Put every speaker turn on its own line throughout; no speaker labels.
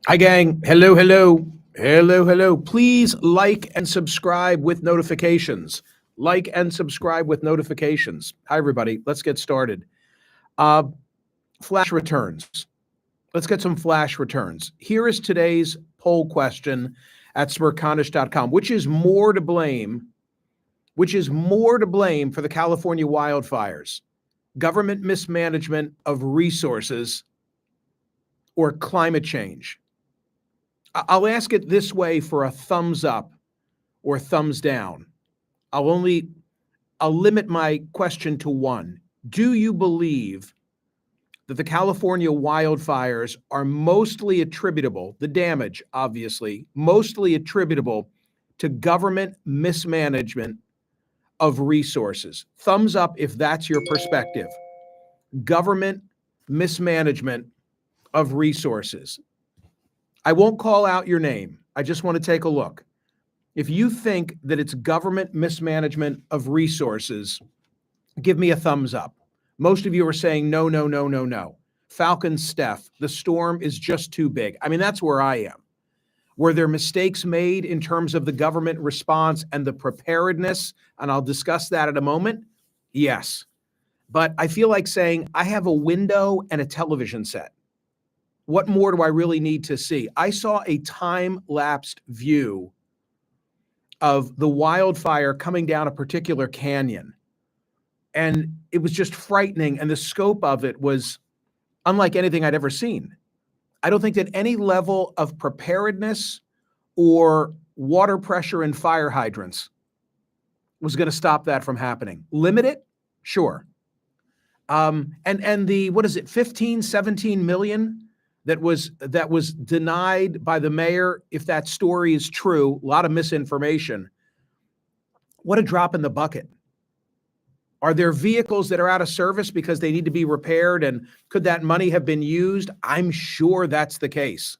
Hi, gang. Hello, hello. Hello, hello. Please like and subscribe with notifications. Like and subscribe with notifications. Hi, everybody. Let's get started. Uh, Flash returns. Let's get some flash returns. Here is today's poll question at Smerconish.com. Which is more to blame? Which is more to blame for the California wildfires? Government mismanagement of resources or climate change? I'll ask it this way for a thumbs up or thumbs down. I'll limit my question to one. Do you believe that the California wildfires are mostly attributable, the damage obviously, mostly attributable to government mismanagement of resources? Thumbs up if that's your perspective. Government mismanagement of resources. I won't call out your name. I just want to take a look. If you think that it's government mismanagement of resources, give me a thumbs up. Most of you are saying no, no, no, no, no. Falcon Steph, the storm is just too big. I mean, that's where I am. Were there mistakes made in terms of the government response and the preparedness? And I'll discuss that in a moment. Yes. But I feel like saying I have a window and a television set. What more do I really need to see? I saw a time-lapsed view of the wildfire coming down a particular canyon. And it was just frightening. And the scope of it was unlike anything I'd ever seen. I don't think that any level of preparedness or water pressure in fire hydrants was going to stop that from happening. Limit it? Sure. And the, what is it, 15, 17 million that was denied by the mayor, if that story is true, a lot of misinformation. What a drop in the bucket. Are there vehicles that are out of service because they need to be repaired? And could that money have been used? I'm sure that's the case.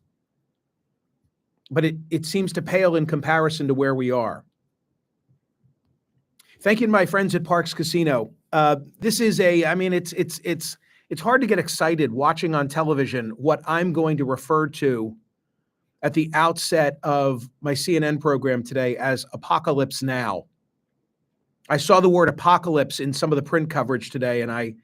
But it seems to pale in comparison to where we are. Thank you to my friends at Parx Casino. This is it's hard to get excited watching on television what I'm going to refer to at the outset of my CNN program today as Apocalypse Now. I saw the word apocalypse in some of the print coverage today, and I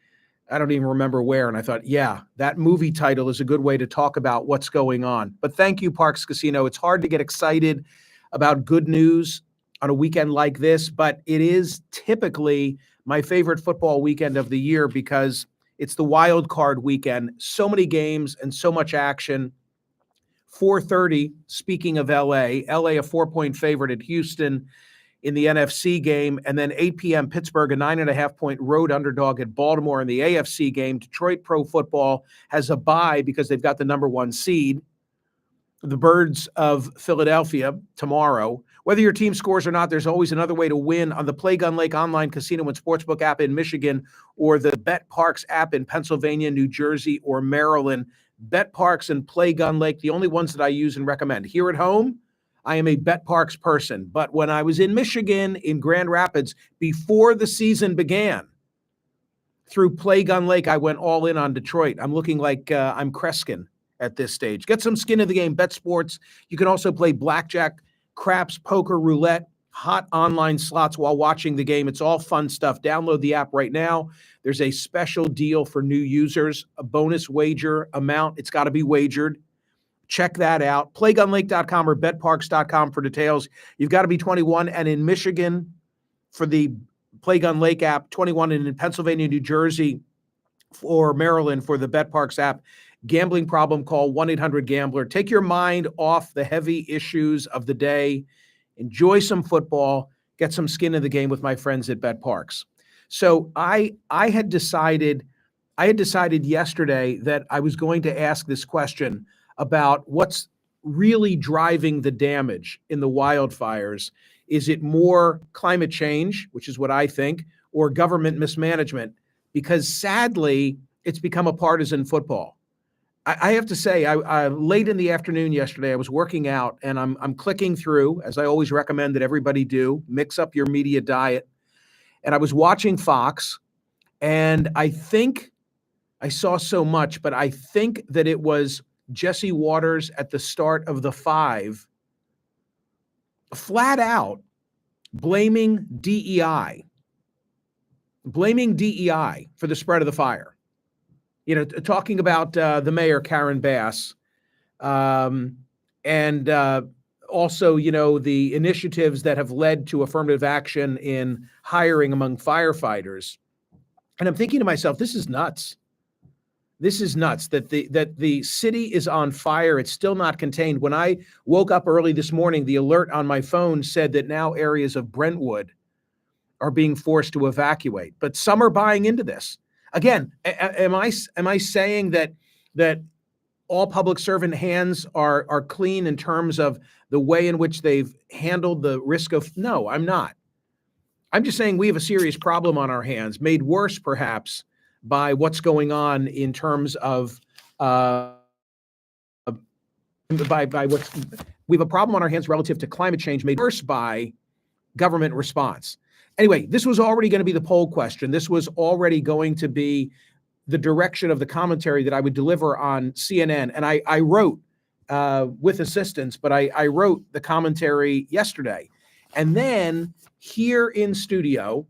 don't even remember where, and I thought, yeah, that movie title is a good way to talk about what's going on. But thank you, Parx Casino. It's hard to get excited about good news on a weekend like this, but it is typically my favorite football weekend of the year because it's the wild card weekend. So many games and so much action. 4:30, speaking of LA a 4-point favorite at Houston in the NFC game, and then 8 p.m. Pittsburgh, a 9.5-point road underdog at Baltimore in the AFC game. Detroit Pro Football has a bye because they've got the number 1 seed. The Birds of Philadelphia tomorrow. Whether your team scores or not, there's always another way to win on the Play Gun Lake online casino and sportsbook app in Michigan or the Bet Parx app in Pennsylvania, New Jersey, or Maryland. Bet Parx and Play Gun Lake, the only ones that I use and recommend. Here at home, I am a Bet Parx person. But when I was in Michigan, in Grand Rapids, before the season began, through Play Gun Lake, I went all in on Detroit. I'm looking like I'm Kreskin at this stage. Get some skin in the game, bet sports. You can also play blackjack, craps, poker, roulette, hot online slots while watching the game. It's all fun stuff. Download the app right now. There's a special deal for new users, a bonus wager amount. It's got to be wagered. Check that out. Playgunlake.com or betparx.com for details. You've got to be 21 and in Michigan for the Play Gun Lake app, 21 and in Pennsylvania, New Jersey, or Maryland for the Bet Parx app. Gambling problem, call 1-800-GAMBLER. Take your mind off the heavy issues of the day. Enjoy some football. Get some skin in the game with my friends at Bet Parx. So I had decided yesterday that I was going to ask this question about what's really driving the damage in the wildfires. Is it more climate change, which is what I think, or government mismanagement? Because sadly, it's become a partisan football. I have to say, I late in the afternoon yesterday, I was working out and I'm clicking through, as I always recommend that everybody do, mix up your media diet. And I was watching Fox, and I think I saw so much, but I think that it was Jesse Waters at the start of the 5, flat out blaming DEI for the spread of the fire. You know, talking about the mayor, Karen Bass, and also, you know, the initiatives that have led to affirmative action in hiring among firefighters. And I'm thinking to myself, this is nuts. This is nuts that the city is on fire. It's still not contained. When I woke up early this morning, the alert on my phone said that now areas of Brentwood are being forced to evacuate. But some are buying into this. Again, am I saying that all public servant hands are clean in terms of the way in which they've handled the risk of? No, I'm not. I'm just saying we have a serious problem on our hands, made worse perhaps by what's going on in terms of by what's, we have a problem on our hands relative to climate change, made worse by government response. Anyway, this was already going to be the poll question. This was already going to be the direction of the commentary that I would deliver on CNN. And I wrote with assistance, but I wrote the commentary yesterday. And then here in studio,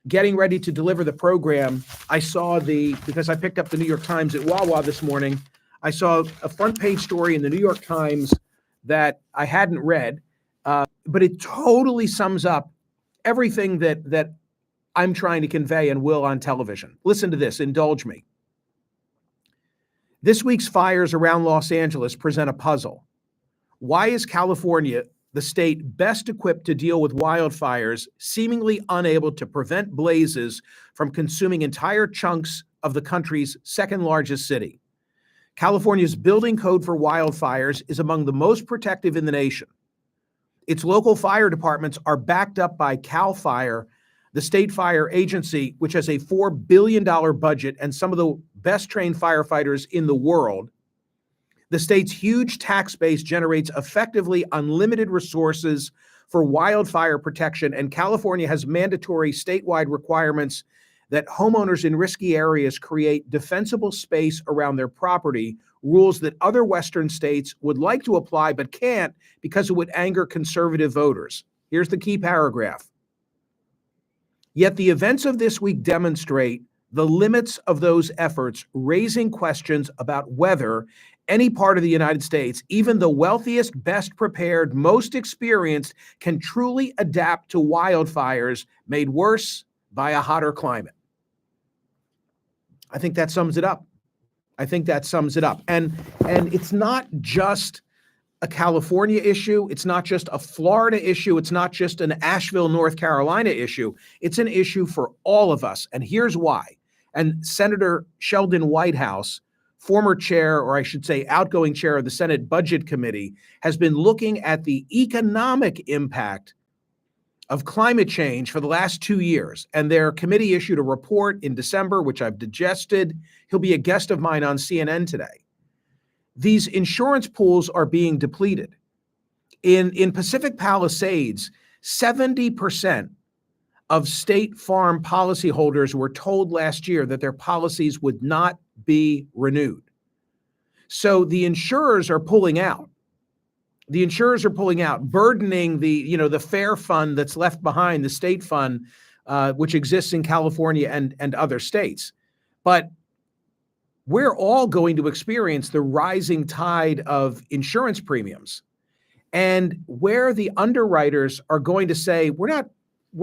getting ready to deliver the program, I saw because I picked up the New York Times at Wawa this morning, I saw a front page story in the New York Times that I hadn't read, but it totally sums up everything that I'm trying to convey and will on television. Listen to this, indulge me. This week's fires around Los Angeles present a puzzle. Why is California, the state best equipped to deal with wildfires, seemingly unable to prevent blazes from consuming entire chunks of the country's second largest city? California's building code for wildfires is among the most protective in the nation. Its local fire departments are backed up by CAL FIRE, the state fire agency, which has a $4 billion budget and some of the best trained firefighters in the world. The state's huge tax base generates effectively unlimited resources for wildfire protection, and California has mandatory statewide requirements that homeowners in risky areas create defensible space around their property, rules that other Western states would like to apply but can't because it would anger conservative voters. Here's the key paragraph. Yet the events of this week demonstrate the limits of those efforts, raising questions about whether any part of the United States, even the wealthiest, best prepared, most experienced, can truly adapt to wildfires made worse by a hotter climate. I think that sums it up. And it's not just a California issue. It's not just a Florida issue. It's not just an Asheville, North Carolina issue. It's an issue for all of us. And here's why. And Senator Sheldon Whitehouse, former chair, or I should say outgoing chair of the Senate Budget Committee, has been looking at the economic impact of climate change for the last 2 years. And their committee issued a report in December, which I've digested. He'll be a guest of mine on CNN today. These insurance pools are being depleted. In Pacific Palisades, 70% of State Farm policyholders were told last year that their policies would not be renewed. So the insurers are pulling out. Burdening the fair fund that's left behind, the state fund, which exists in California and other states. But we're all going to experience the rising tide of insurance premiums, and where the underwriters are going to say, we're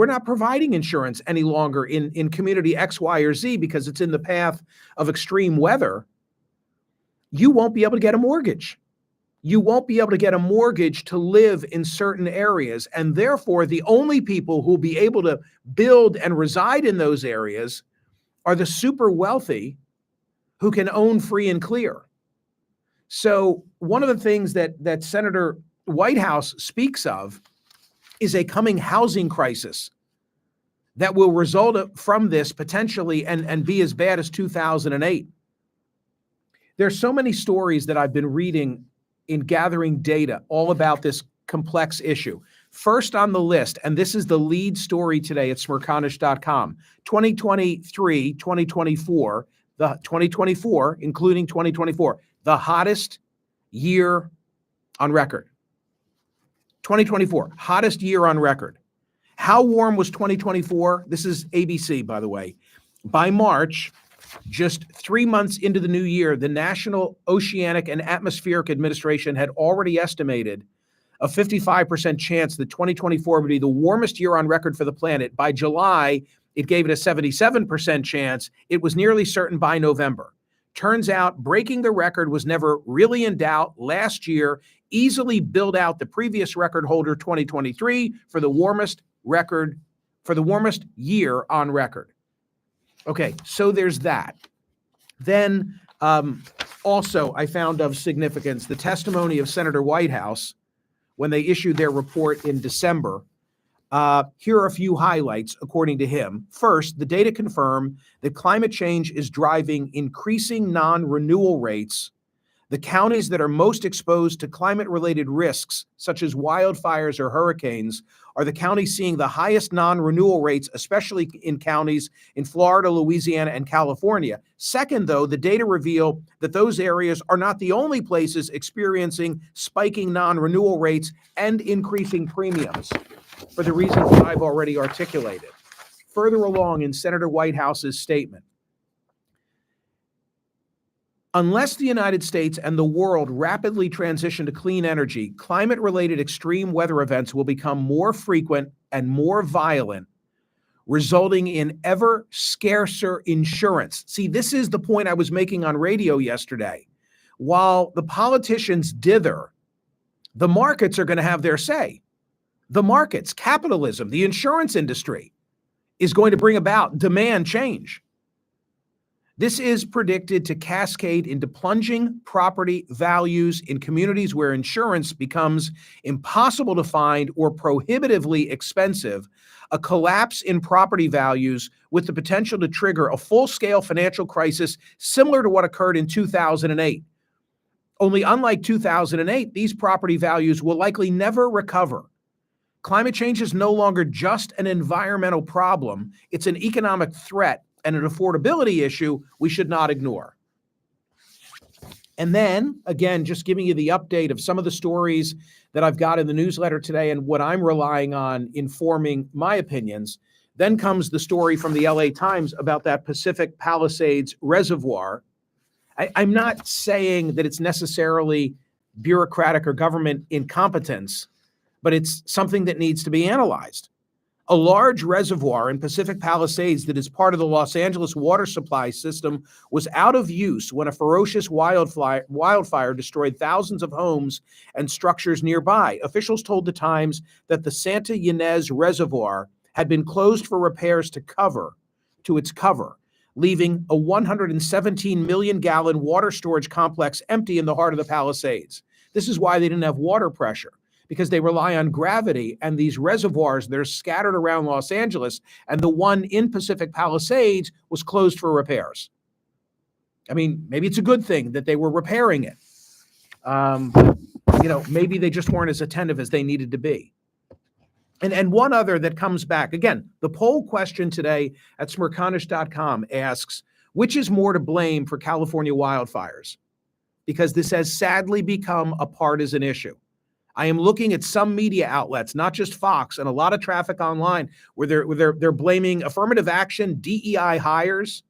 not providing insurance any longer in community X, Y, or Z because it's in the path of extreme weather, you won't be able to get a mortgage. You won't be able to get a mortgage to live in certain areas. And therefore, the only people who will be able to build and reside in those areas are the super wealthy who can own free and clear. So one of the things that Senator Whitehouse speaks of is a coming housing crisis that will result from this potentially and be as bad as 2008. There's so many stories that I've been reading in gathering data all about this complex issue. First on the list, and this is the lead story today at Smerconish.com, 2023, 2024, the 2024, including 2024, the hottest year on record. 2024, hottest year on record. How warm was 2024? This is ABC, by the way. By March, just 3 months into the new year, the National Oceanic and Atmospheric Administration had already estimated a 55% chance that 2024 would be the warmest year on record for the planet. By July, it gave it a 77% chance. It was nearly certain by November. Turns out breaking the record was never really in doubt. Last year easily built out the previous record holder, 2023, for the warmest year on record. Okay, so there's that. Then also I found of significance the testimony of Senator Whitehouse when they issued their report in December. Here are a few highlights, according to him. First, the data confirm that climate change is driving increasing non-renewal rates. The counties that are most exposed to climate-related risks, such as wildfires or hurricanes, are the counties seeing the highest non-renewal rates, especially in counties in Florida, Louisiana, and California. Second, though, the data reveal that those areas are not the only places experiencing spiking non-renewal rates and increasing premiums, for the reasons that I've already articulated. Further along in Senator Whitehouse's statement, unless the United States and the world rapidly transition to clean energy, climate-related extreme weather events will become more frequent and more violent, resulting in ever scarcer insurance. See, this is the point I was making on radio yesterday. While the politicians dither, the markets are going to have their say. The markets, capitalism, the insurance industry is going to bring about demand change. This is predicted to cascade into plunging property values in communities where insurance becomes impossible to find or prohibitively expensive, a collapse in property values with the potential to trigger a full-scale financial crisis similar to what occurred in 2008. Only unlike 2008, these property values will likely never recover. Climate change is no longer just an environmental problem, it's an economic threat and an affordability issue we should not ignore. And then, again, just giving you the update of some of the stories that I've got in the newsletter today and what I'm relying on informing my opinions. Then comes the story from the LA Times about that Pacific Palisades reservoir. I'm not saying that it's necessarily bureaucratic or government incompetence, but it's something that needs to be analyzed. A large reservoir in Pacific Palisades that is part of the Los Angeles water supply system was out of use when a ferocious wildfire destroyed thousands of homes and structures nearby. Officials told the Times that the Santa Ynez Reservoir had been closed for repairs to its cover, leaving a 117 million gallon water storage complex empty in the heart of the Palisades. This is why they didn't have water pressure, because they rely on gravity and these reservoirs that are scattered around Los Angeles, and the one in Pacific Palisades was closed for repairs. I mean, maybe it's a good thing that they were repairing it. Maybe they just weren't as attentive as they needed to be. And one other that comes back, again, the poll question today at Smerconish.com asks, which is more to blame for California wildfires? Because this has sadly become a partisan issue. I am looking at some media outlets, not just Fox, and a lot of traffic online where they're blaming affirmative action, DEI hires,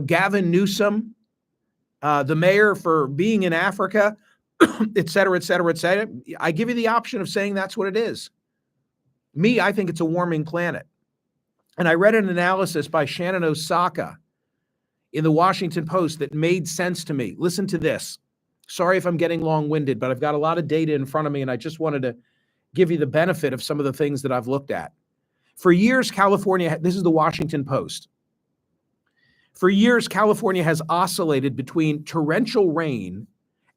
Gavin Newsom, the mayor for being in Africa, et cetera, et cetera, et cetera. I give you the option of saying that's what it is. Me, I think it's a warming planet. And I read an analysis by Shannon Osaka in the Washington Post that made sense to me. Listen to this. Sorry if I'm getting long-winded, but I've got a lot of data in front of me, and I just wanted to give you the benefit of some of the things that I've looked at. For years, California, this is the Washington Post. For years, California has oscillated between torrential rain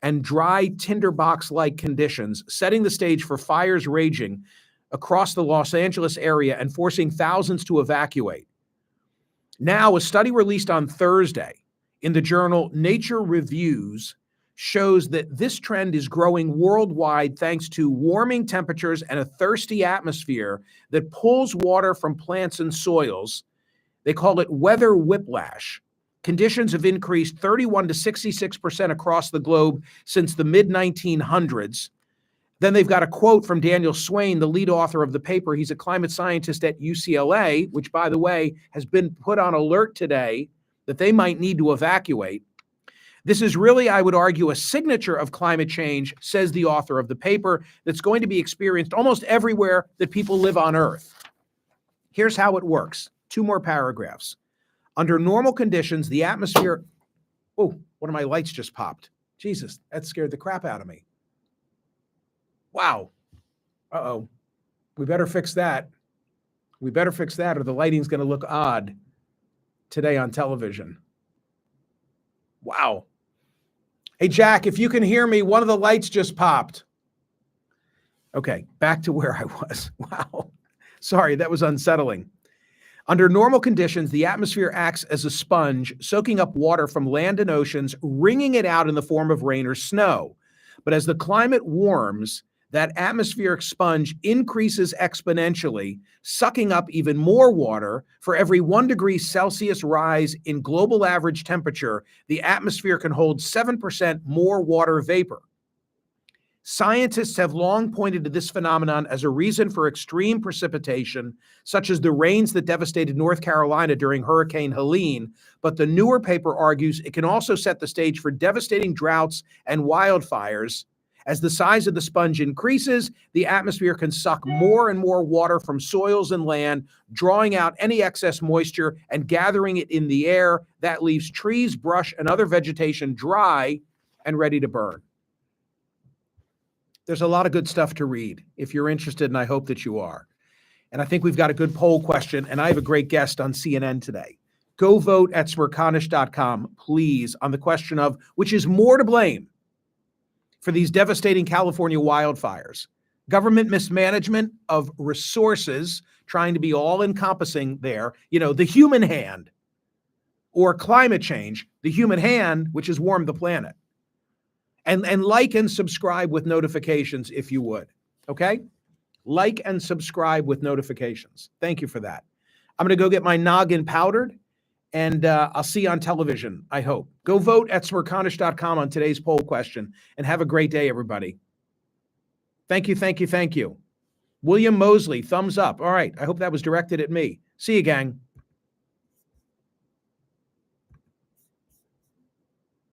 and dry tinderbox-like conditions, setting the stage for fires raging across the Los Angeles area and forcing thousands to evacuate. Now, a study released on Thursday in the journal Nature Reviews shows that this trend is growing worldwide thanks to warming temperatures and a thirsty atmosphere that pulls water from plants and soils. They call it weather whiplash. Conditions have increased 31 to 66% across the globe since the mid-1900s. Then they've got a quote from Daniel Swain, the lead author of the paper. He's a climate scientist at UCLA, which, by the way, has been put on alert today that they might need to evacuate. This is really, I would argue, a signature of climate change, says the author of the paper, that's going to be experienced almost everywhere that people live on Earth. Here's how it works. 2 more paragraphs. Under normal conditions, the atmosphere... Oh, one of my lights just popped. Jesus, that scared the crap out of me. Wow. Uh-oh. We better fix that. We better fix that or the lighting's going to look odd today on television. Wow. Hey, Jack, if you can hear me, one of the lights just popped. Okay, back to where I was. Wow. Sorry, that was unsettling. Under normal conditions, the atmosphere acts as a sponge, soaking up water from land and oceans, wringing it out in the form of rain or snow. But as the climate warms, that atmospheric sponge increases exponentially, sucking up even more water. For every 1 degree Celsius rise in global average temperature, the atmosphere can hold 7% more water vapor. Scientists have long pointed to this phenomenon as a reason for extreme precipitation, such as the rains that devastated North Carolina during Hurricane Helene, but the newer paper argues it can also set the stage for devastating droughts and wildfires. As the size of the sponge increases, the atmosphere can suck more and more water from soils and land, drawing out any excess moisture and gathering it in the air. That leaves trees, brush, and other vegetation dry and ready to burn. There's a lot of good stuff to read if you're interested, and I hope that you are. And I think we've got a good poll question, and I have a great guest on CNN today. Go vote at Smerconish.com, please, on the question of which is more to blame for these devastating California wildfires. Government mismanagement of resources, trying to be all-encompassing there, the human hand, or climate change, the human hand, which has warmed the planet. And like and subscribe with notifications if you would, okay? Like and subscribe with notifications. Thank you for that. I'm going to go get my noggin powdered, and I'll see you on television, I hope. Go vote at Smerconish.com on today's poll question, and have a great day, everybody. Thank you, thank you, thank you. William Mosley, thumbs up. All right, I hope that was directed at me. See you, gang.